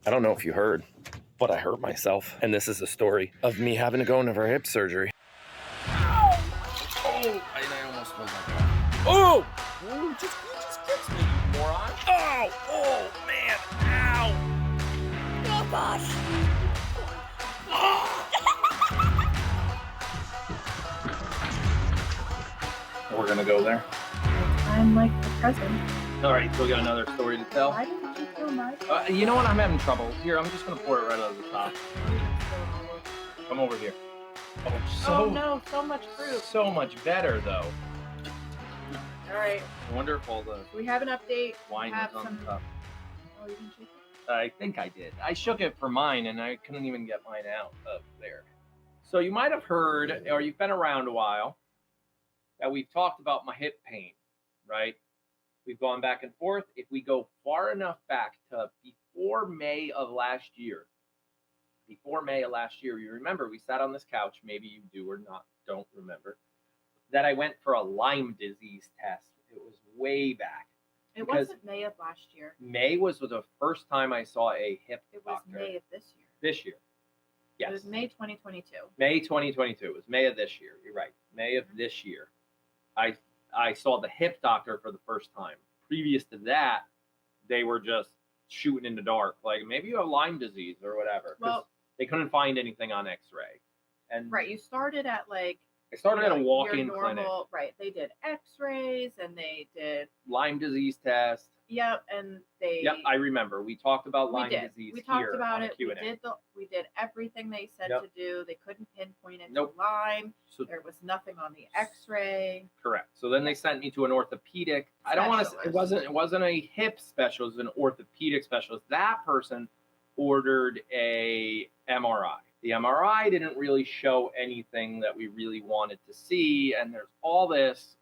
I don't know if you heard, but I hurt myself. And this is a story of me having to go into for hip surgery. Ow! Oh, I almost spilled my coffee. Oh! You just fix me, you moron. Oh! Oh, man. Ow! Oh, gosh. Oh! We're gonna go there. I'm like the president. All right, so we got another story to tell. Why didn't you feel my You know what? I'm having trouble. Here, I'm just gonna pour it right out of the top. Come over here. Oh no, so much fruit. So much better, though. All right, I wonder if all the we have an update. wine Have is on some- the top. Oh, you can shake it? I think I did. I shook it for mine, and I couldn't even get mine out of there. So you might have heard, or you've been around a while, that we've talked about my hip pain, right? We've gone back and forth. If we go far enough back to before May of last year, you remember we sat on this couch, maybe you do or not, don't remember, that I went for a Lyme disease test. It was way back. It Because wasn't May of last year. May was the first time I saw a hip It was doctor. May of this year. This year. Yes. It was May 2022. May 2022. It was May of this year. You're right. May of this year. I saw the hip doctor for the first time. Previous to that, they were just shooting in the dark. Like, maybe you have Lyme disease or whatever. 'Cause Well, they couldn't find anything on x-ray. And right, you started at like I started at a your walk-in normal, clinic. right? They did X-rays and they did Lyme disease test. and they Yep, I remember. We talked about Lyme we did. disease We here talked about on it. the Q&A. We did everything they said Yep. to do. They couldn't pinpoint it to Nope. Lyme. So There was nothing on the X-ray. correct. So then they sent me to an orthopedic. I don't want to. It wasn't a hip specialist. It was an orthopedic specialist. That person ordered a MRI. The MRI didn't really show anything that we really wanted to see. And there's all this.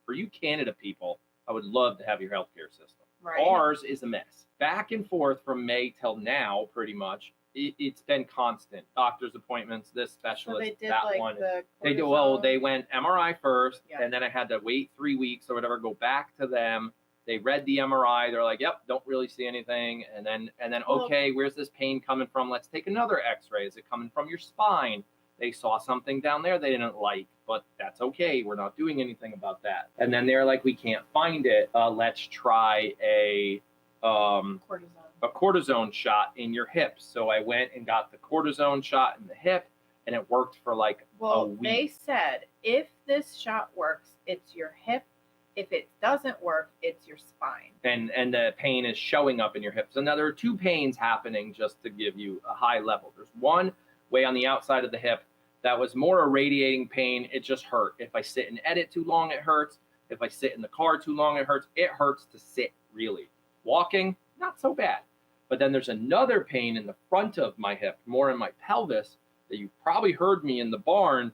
For you Canada people, I would love to have your healthcare system. Right. Ours is a mess. Back and forth from May till now, pretty much. It's been constant. Doctor's appointments, this So specialist, they did that like one. the They cortisone. went MRI first, Yeah. and then I had to wait 3 weeks or whatever, go back to them. They read the MRI. They're like, "Yep, don't really see anything." And then Well- okay, where's this pain coming from? Let's take another X-ray. Is it coming from your spine? They saw something down there they didn't like, but that's okay. We're not doing anything about that. And then they're like, "We can't find it. Let's try a cortisone. cortisone shot in your hips." So I went and got the cortisone shot in the hip, and it worked for like a Well, week. they said if this shot works, it's your hip. If it doesn't work, it's your spine. and the pain is showing up in your hips. So now there are two pains happening, just to give you a high level. There's one way on the outside of the hip that was more a radiating pain. It just hurt. If I sit and edit too long, it hurts. If I sit in the car too long, it hurts. It hurts to sit, really. Walking, not so bad. But then there's another pain in the front of my hip, more in my pelvis, that you probably heard me in the barn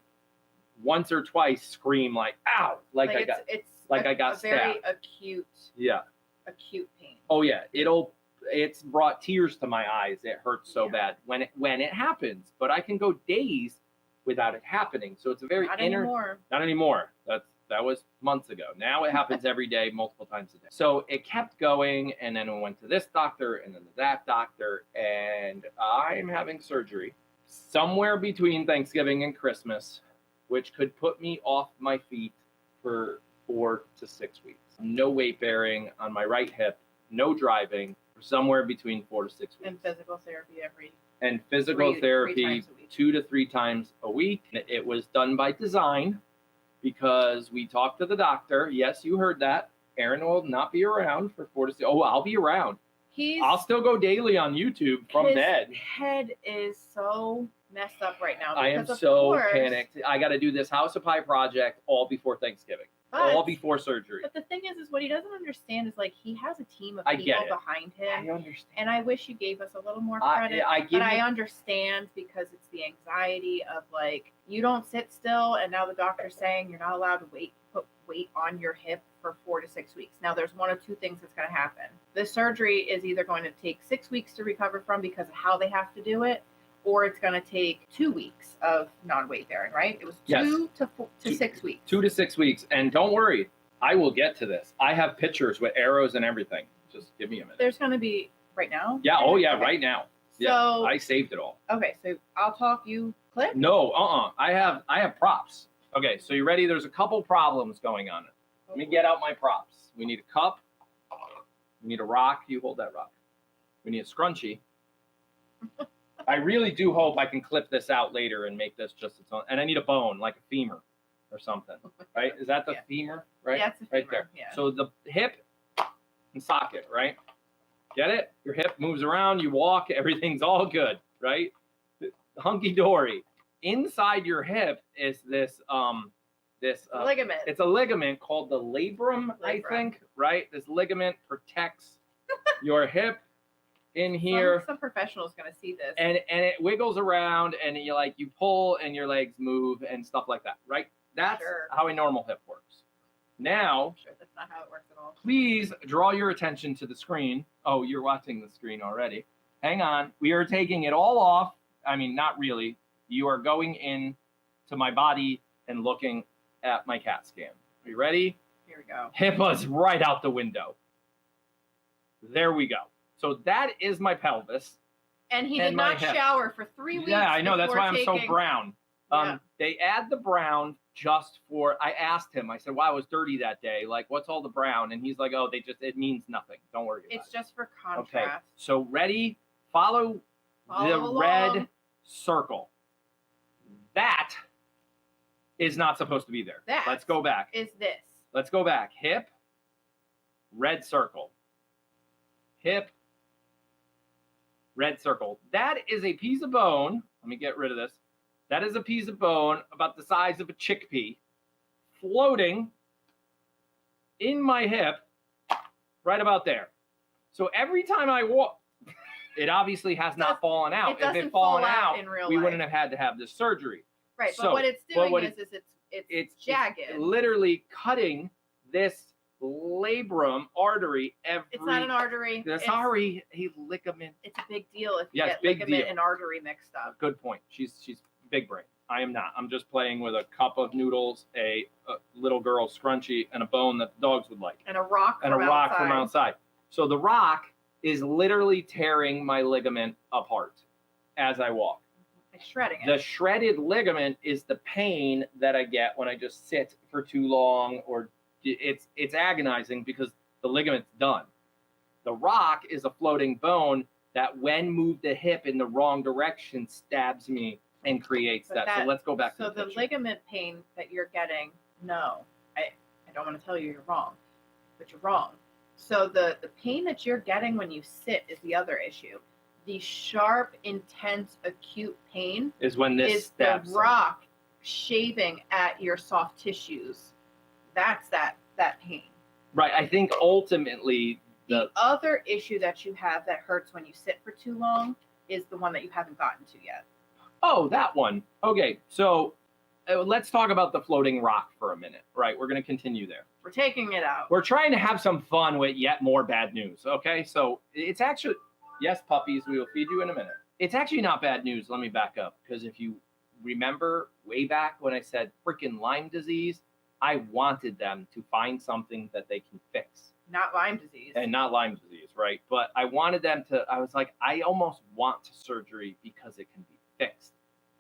once or twice scream like, "Ow!" Like I got, I got a very stabbed. acute pain. Oh yeah, it's brought tears to my eyes. It hurts so bad when it happens, but I can go days without it happening. So it's a very Not anymore. Not anymore. That was months ago. Now it happens every day, multiple times a day. So it kept going, and then we went to this doctor and then to that doctor, and I'm having surgery somewhere between Thanksgiving and Christmas, which could put me off my feet for 4 to 6 weeks. No weight bearing on my right hip, no driving, for somewhere between 4 to 6 weeks. And physical therapy Physical three therapy times a week. 2 to 3 times a week. It was done by design because we talked to the doctor. Yes, you heard that. Aaron will not be around for 4 to 6. Oh, I'll be around. I'll still go daily on YouTube from his bed. head is so messed up right now. I am because of so course- panicked. I got to do this House of Pie project all before Thanksgiving, But- all before surgery. But the thing is what he doesn't understand is like he has a team of I people get it. behind I him. understand. And I wish you gave us a little more I credit. give But I you- understand because it's the anxiety of like you don't sit still, and now the doctor's saying you're not allowed to put weight on your hip for 4 to 6 weeks. Now there's one of two things that's going to happen. The surgery is either going to take 6 weeks to recover from because of how they have to do it, or it's going to take 2 weeks of non-weight bearing. Right? It was Yes. 2 to 6 weeks. 2 to 6 weeks. And don't worry, I will get to this. I have pictures with arrows and everything. Just give me a minute. There's going to be right now? Yeah. Oh yeah. Okay. Right now. So Yeah. I saved it all. okay, so I'll talk. You clip. No. I have props. Okay. So you ready? There's a couple problems going on. Let me get out my props. We need a cup. We need a rock. You hold that rock. We need a scrunchie. I really do hope I can clip this out later and make this just its own. And I need a bone, like a femur or something. Right? Is that the femur? Right? Yeah, it's a right femur, there. yeah. So the hip and socket, right? Get it? Your hip moves around, you walk, everything's all good, right? Hunky dory. Inside your hip is this Ligament. It's a ligament called the labrum, I think, right? This ligament protects your hip in here. Some professional's gonna see this. And it wiggles around and you pull and your legs move and stuff like that, right? That's how a normal hip works. Now, I'm sure that's not how it works at all. please draw your attention to the screen. Oh, you're watching the screen already. Hang on. We are taking it all off. I mean, not really. You are going in to my body and looking at my CAT scan. Are you ready? Here we go. HIPAA's right out the window. There we go. So that is my pelvis. And he did not shower for 3 weeks. Yeah, I know. That's why I'm so brown. Yeah. They add the brown just for, I asked him, I said, wow, I was dirty that day. Like, what's all the brown? And he's like, oh, it means nothing. Don't worry about it. It's just for contrast. Okay. So ready? Follow the along. red circle. That is not supposed to be there. That Let's go back. Is this. Let's go back. Hip, red circle. Hip, red circle. That is a piece of bone. Let me get rid of this. That is a piece of bone about the size of a chickpea floating in my hip right about there. So every time I walk, it obviously has not fallen out. If it fallen out, we wouldn't have had to have this surgery. Right, but what it's doing is it's jagged. It's literally cutting this labrum artery It's not an artery. Sorry, a ligament. It's a big deal if you get ligament and artery mixed up. Good point. She's big brain. I am not. I'm just playing with a cup of noodles, a little girl scrunchie, and a bone that the dogs would like. And a rock from outside. So the rock is literally tearing my ligament apart as I walk. It's shredding it. The shredded ligament is the pain that I get when I just sit for too long, or it's agonizing because the ligament's done. The rock is a floating bone that, when moved the hip in the wrong direction, stabs me and creates that. So let's go back to the picture. So the ligament pain that you're getting, no, I don't want to tell you you're wrong, but you're wrong. So the pain that you're getting when you sit is the other issue. The sharp, intense, acute pain is when this stabs the rock shaving at your soft tissues. That's that pain. Right. I think ultimately the other issue that you have that hurts when you sit for too long is the one that you haven't gotten to yet. Oh, that one. Okay, so let's talk about the floating rock for a minute. Right, we're going to continue there. We're taking it out. We're trying to have some fun with yet more bad news. Okay, so it's actually, yes, puppies, we will feed you in a minute. It's actually not bad news. Let me back up, because if you remember way back when I said freaking Lyme disease, I wanted them to find something that they can fix. Not Lyme disease. And not Lyme disease, right? But I wanted them to, I was like, I almost want surgery because it can be fixed,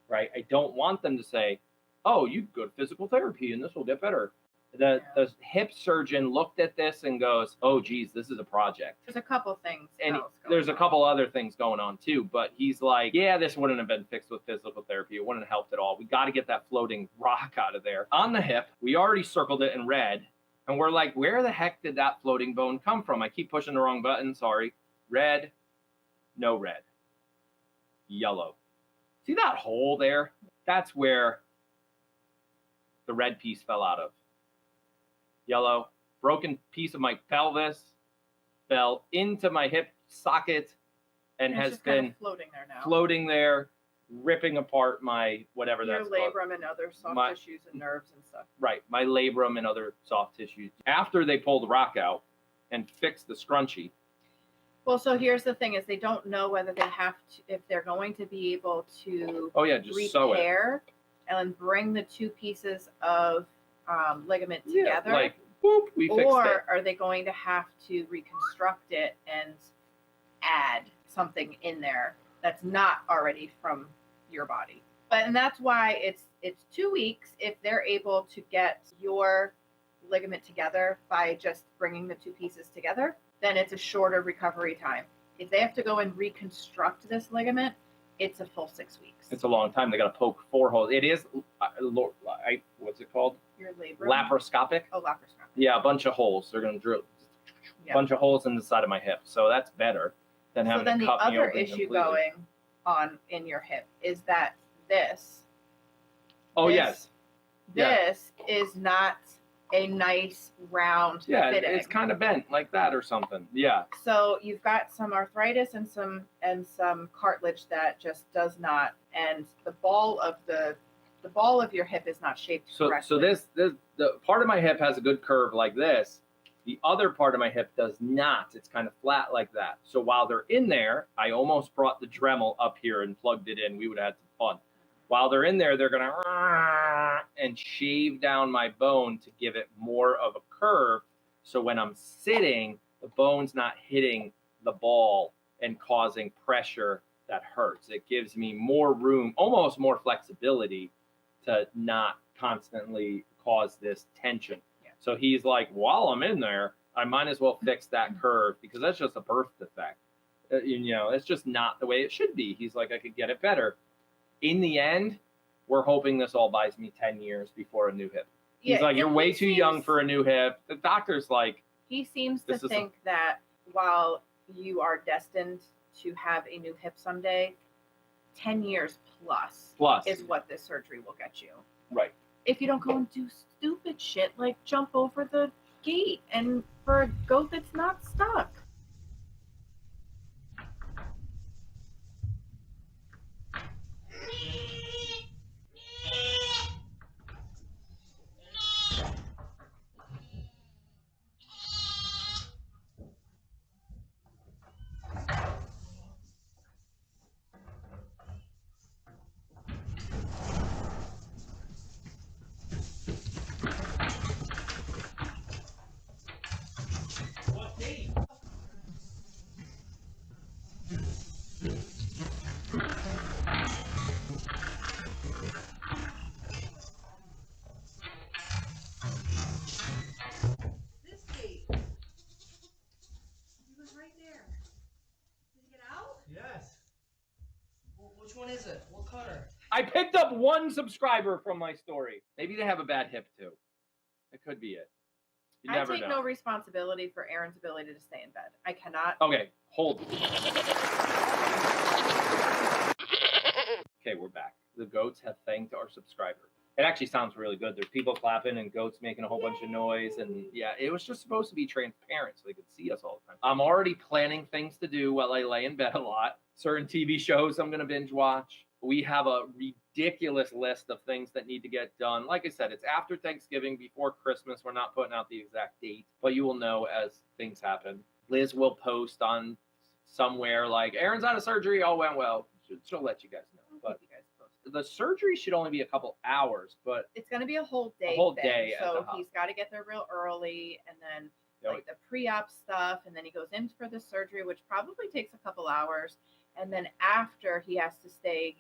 right? I don't want them to say, oh, you go to physical therapy and this will get better. The hip surgeon looked at this and goes, oh, geez, this is a project. There's a couple things. And there's a couple other things going on too. But he's like, yeah, this wouldn't have been fixed with physical therapy. It wouldn't have helped at all. We got to get that floating rock out of there. On the hip, we already circled it in red. And we're like, where the heck did that floating bone come from? I keep pushing the wrong button. Sorry. Red. No red. Yellow. See that hole there? That's where the red piece fell out of. Yellow. Broken piece of my pelvis fell into my hip socket and has been floating there now. Floating there, ripping apart my whatever your that's called. Your labrum and other soft tissues and nerves and stuff. Right, my labrum and other soft tissues. After they pull the rock out and fix the scrunchie. Well, so here's the thing: is they don't know whether they have to, if they're going to be able to repair and bring the two pieces of ligament together. Like, boop, we fixed it. Or are they going to have to reconstruct it and add something in there that's not already from your body. And that's why it's 2 weeks if they're able to get your ligament together by just bringing the two pieces together, then it's a shorter recovery time. If they have to go and reconstruct this ligament, it's a full 6 weeks. It's a long time. They got to poke 4 holes. It is, what's it called? Your labor. Laparoscopic. Oh, laparoscopic. Yeah, a bunch of holes. They're going to drill a bunch of holes in the side of my hip. So that's better than having to cut me open. So then the other issue going on in your hip is that this. Oh, yes. This is not a nice round fitting. It's kind of bent like that or something. Yeah. So you've got some arthritis and some cartilage that just does not, and the ball of your hip is not shaped correctly. So this the part of my hip has a good curve like this. The other part of my hip does not. It's kind of flat like that. So while they're in there, I almost brought the Dremel up here and plugged it in. We would have had some fun. While they're in there, they're going to and shave down my bone to give it more of a curve. So when I'm sitting, the bone's not hitting the ball and causing pressure that hurts. It gives me more room, almost more flexibility to not constantly cause this tension. Yeah. So he's like, while I'm in there, I might as well fix that curve because that's just a birth defect. It's just not the way it should be. He's like, I could get it better. In the end, we're hoping this all buys me 10 years before a new hip. He's like, you're way too young for a new hip. The doctor's like... He seems to think that while you are destined to have a new hip someday, 10 years plus is what this surgery will get you. Right. If you don't go and do stupid shit like jump over the gate and for a goat that's not stuck. Which one is it? What color? I picked up 1 subscriber from my story. Maybe they have a bad hip too. It could be it. I take no responsibility for Aaron's ability to stay in bed. I cannot. Okay, hold. Okay, we're back. The goats have thanked our subscriber. It actually sounds really good. There's people clapping and goats making a whole bunch of noise. And yeah, it was just supposed to be transparent so they could see us all the time. I'm already planning things to do while I lay in bed a lot. Certain TV shows I'm going to binge watch. We have a ridiculous list of things that need to get done. Like I said, it's after Thanksgiving, before Christmas. We're not putting out the exact date, but you will know as things happen. Liz will post on somewhere like, Aaron's out of surgery, all went well. She'll let you guys know. But the surgery should only be a couple hours, but it's going to be a whole day. So he's got to get there real early, and then like the pre-op stuff, and then he goes in for the surgery, which probably takes a couple hours. And then after, he has to stay,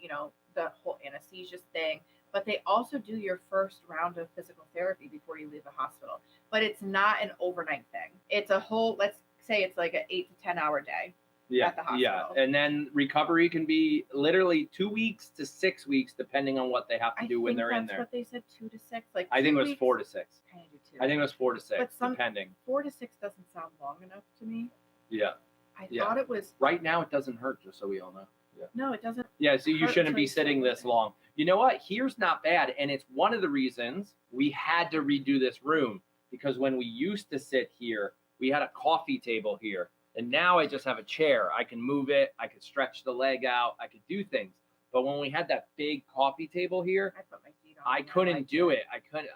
the whole anesthesia thing. But they also do your first round of physical therapy before you leave the hospital. But it's not an overnight thing. It's a whole, let's say it's like an 8 to 10 hour day at the hospital. Yeah, and then recovery can be literally 2 weeks to 6 weeks, depending on what they have to do when they're in there. That's what they said, 2 to 6. Like I think it was 4 to 6. I do too. I think it was 4 to 6, but depending. 4 to 6 doesn't sound long enough to me. Yeah. I thought it was. Right now, it doesn't hurt, just so we all know. Yeah. No, it doesn't. Yeah, so you shouldn't be sitting this long. You know what? Here's not bad, and it's one of the reasons we had to redo this room, because when we used to sit here, we had a coffee table here, and now I just have a chair. I can move it. I could stretch the leg out. I could do things. But when we had that big coffee table here, I put my feet on. I couldn't do it.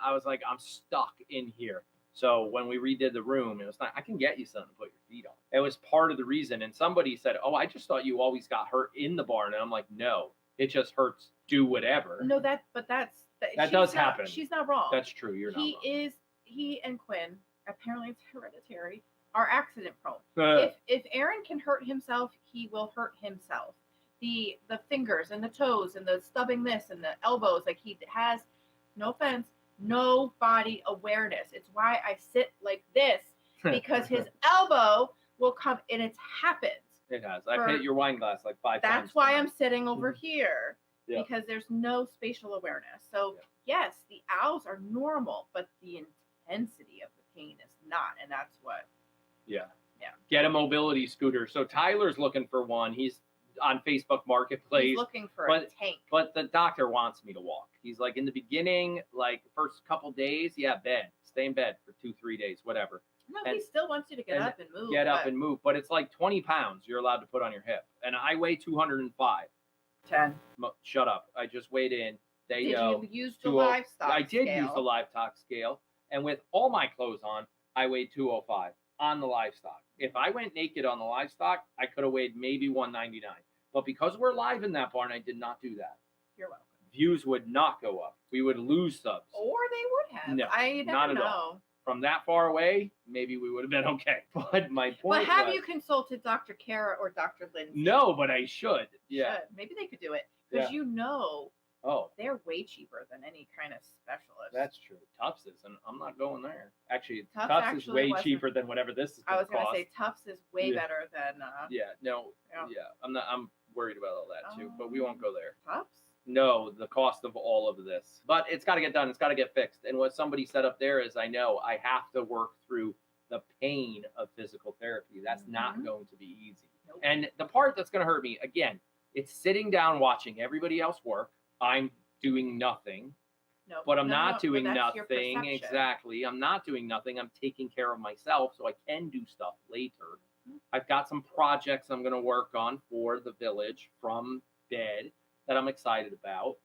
I was like, I'm stuck in here. So when we redid the room, it was like, I can get you something to put your feet on. It was part of the reason. And somebody said, oh, I just thought you always got hurt in the barn. And I'm like, no, it just hurts. Do whatever. No, that does happen. She's not wrong. That's true. You're not wrong. He and Quinn, apparently it's hereditary, are accident prone. If Aaron can hurt himself, he will hurt himself. The fingers and the toes and the stubbing this and the elbows, like he has, no offense, no body awareness. It's why I sit like this, because his elbow will come, and it's happened. It has. I've hit your wine glass like 5 times. That's why I'm sitting over here, Yeah. because there's no spatial awareness. So yes, the owls are normal, but the intensity of the pain is not, and that's what. Yeah. Yeah. Get a mobility scooter. So Tyler's looking for one. He's on Facebook Marketplace. He's looking for a tank. But the doctor wants me to walk. He's like, in the beginning, like first couple days, bed. Stay in bed for 2-3 days, whatever. No, he still wants you to get up and move. Get up and move. But it's like 20 pounds you're allowed to put on your hip. And I weigh 205. 10. Shut up. I just weighed in. Did you use the livestock I did scale? use the livestock scale. And with all my clothes on, I weighed 205 on the livestock. If I went naked on the livestock, I could have weighed maybe 199. But because we're live in that barn, I did not do that. You're welcome. Views would not go up. We would lose subs. Or they would have. No, I never not at know. all. From that far away, maybe we would have been okay. But my point But have you consulted Dr. Kara or Dr. Lindsay? No, but I should. Yeah. Should. Maybe they could do it. Because Oh, they're way cheaper than any kind of specialist. that's true. Tufts is, and I'm not going there. Actually, Tufts Tufts is actually way wasn't- cheaper than whatever this is I going was to going to cost. say Tufts is way Yeah. better than I'm worried about all that too, but we won't go there. Tufts. No, the cost of all of this. But it's got to get done. It's got to get fixed. And what somebody said up there is, I know I have to work through the pain of physical therapy. That's not going to be easy. Nope. And the part that's going to hurt me, again, it's sitting down watching everybody else work. I'm doing nothing, No, but I'm no, not no, doing but that's your nothing. perception. Exactly. I'm not doing nothing. I'm taking care of myself so I can do stuff later. I've got some projects I'm going to work on for the village from bed that I'm excited about,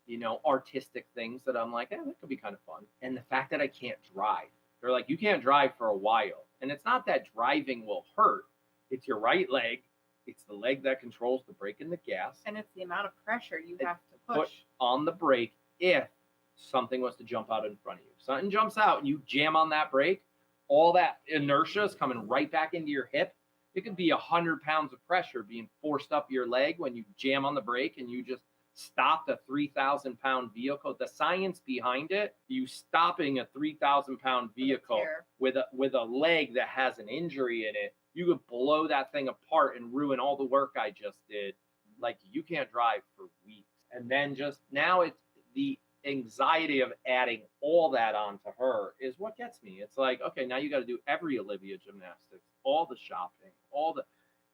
artistic things that I'm like, that could be kind of fun. And the fact that I can't drive, they're like, you can't drive for a while. And it's not that driving will hurt. It's your right leg. It's the leg that controls the brake and the gas. And it's the amount of pressure you have to Put push. on the brake if something was to jump out in front of you. Something jumps out and you jam on that brake, all that inertia is coming right back into your hip. It could be 100 pounds of pressure being forced up your leg when you jam on the brake and you just stopped a 3,000-pound vehicle. The science behind it, you stopping a 3,000-pound vehicle with a leg that has an injury in it, you could blow that thing apart and ruin all the work I just did. Like, you can't drive for weeks. And then just now it's the anxiety of adding all that onto her is what gets me. It's like, okay, now you got to do every Olivia gymnastics, all the shopping,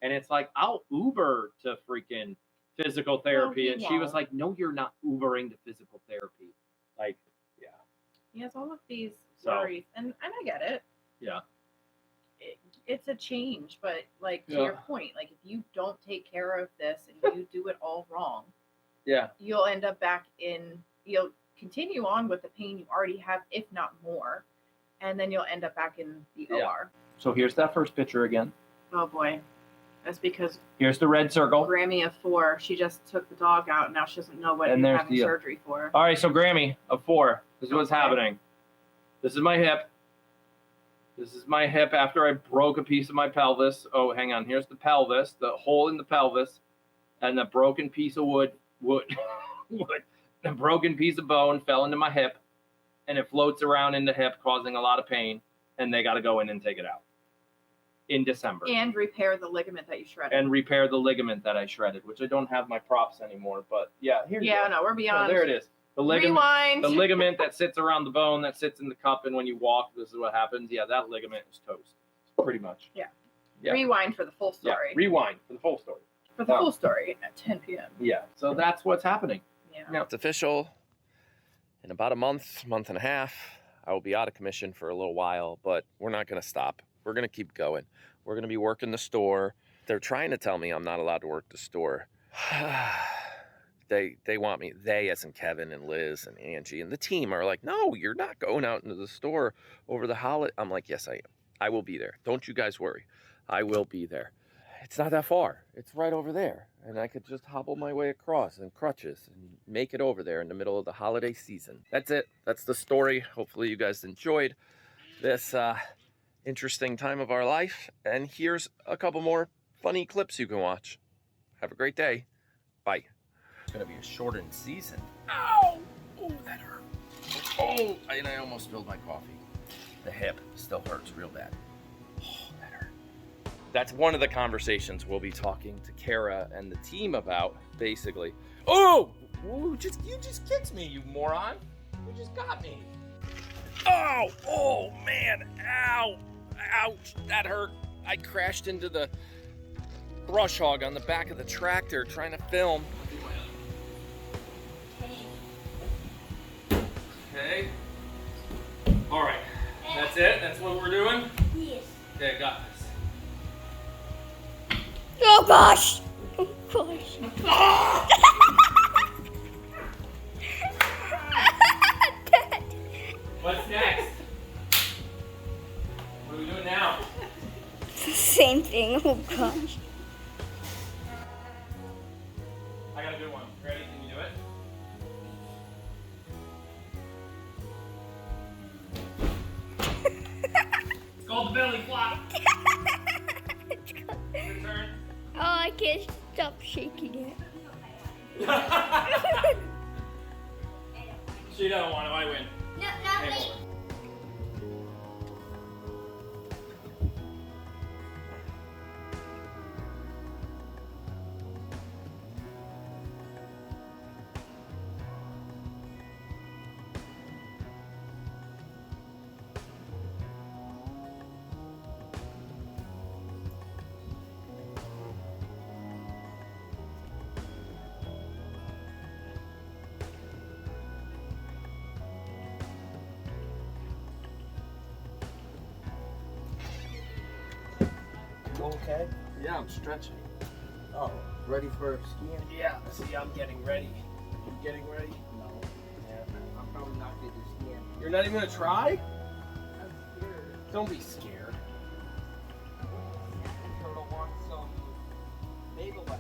and it's like, I'll Uber to freaking physical therapy. And she was like, no, you're not Ubering to physical therapy. Like, yeah. He has all of these worries, and I get it. Yeah. It's a change, but like to your point, like if you don't take care of this and you do it all wrong, you'll end up you'll continue on with the pain you already have, if not more, and then you'll end up back in the OR. So here's that first picture again. Oh boy. That's because here's the red circle. Grammy of 4, she just took the dog out and now she doesn't know what he's having surgery for. All right, so Grammy of 4. This is what's happening. This is my hip. This is my hip after I broke a piece of my pelvis. Oh, hang on. Here's the pelvis, the hole in the pelvis, and the broken piece of wood. A broken piece of bone fell into my hip, and it floats around in the hip, causing a lot of pain, and they got to go in and take it out in December. And repair the ligament that you shredded. And repair the ligament that I shredded, which I don't have my props anymore. But yeah, here you go. No, we're beyond. Oh, there it is. The ligament, Rewind. The ligament that sits around the bone that sits in the cup, and when you walk, this is what happens. Yeah, that ligament is toast, pretty much. Yeah. Yeah. Rewind for the full story. Yeah, rewind for the full story. For the full story at 10 p.m. Yeah, so that's what's happening. Yeah. It's official. In about a month and a half, I will be out of commission for a little while, but we're not going to stop. We're going to keep going. We're going to be working the store. They're trying to tell me I'm not allowed to work the store. They want me. They, as in Kevin and Liz and Angie and the team, are like, no, you're not going out into the store over the holiday. I'm like, yes, I am. I will be there. Don't you guys worry. I will be there. It's not that far. It's right over there. And I could just hobble my way across in crutches and make it over there in the middle of the holiday season. That's it. That's the story. Hopefully you guys enjoyed this interesting time of our life. And here's a couple more funny clips you can watch. Have a great day. Bye. It's gonna be a shortened season. Ow! Oh, that hurt. Oh, and I almost spilled my coffee. The hip still hurts real bad. Oh, that hurt. That's one of the conversations we'll be talking to Kara and the team about, basically. Oh! Ooh, you just kicked me, you moron. You just got me. Oh! Oh, man. Ow! Ouch! That hurt. I crashed into the brush hog on the back of the tractor trying to film. Okay. All right. That's it? That's what we're doing? Yes. Okay, got this. Oh gosh! Oh gosh. Dad. What's next? What are we doing now? Same thing, oh gosh. I got a good one. Ready? Can you do it? It's called the belly flop. Your turn. Oh, I can't stop shaking it. She doesn't want to. I win. No, Okay. wait. Okay. Yeah, I'm stretching. Oh, ready for skiing? Yeah, see, I'm getting ready. You getting ready? No. Yeah, I'm probably not good at skiing. You're not even gonna try? I'm scared. Don't be scared. Turtle wants some Maybelline.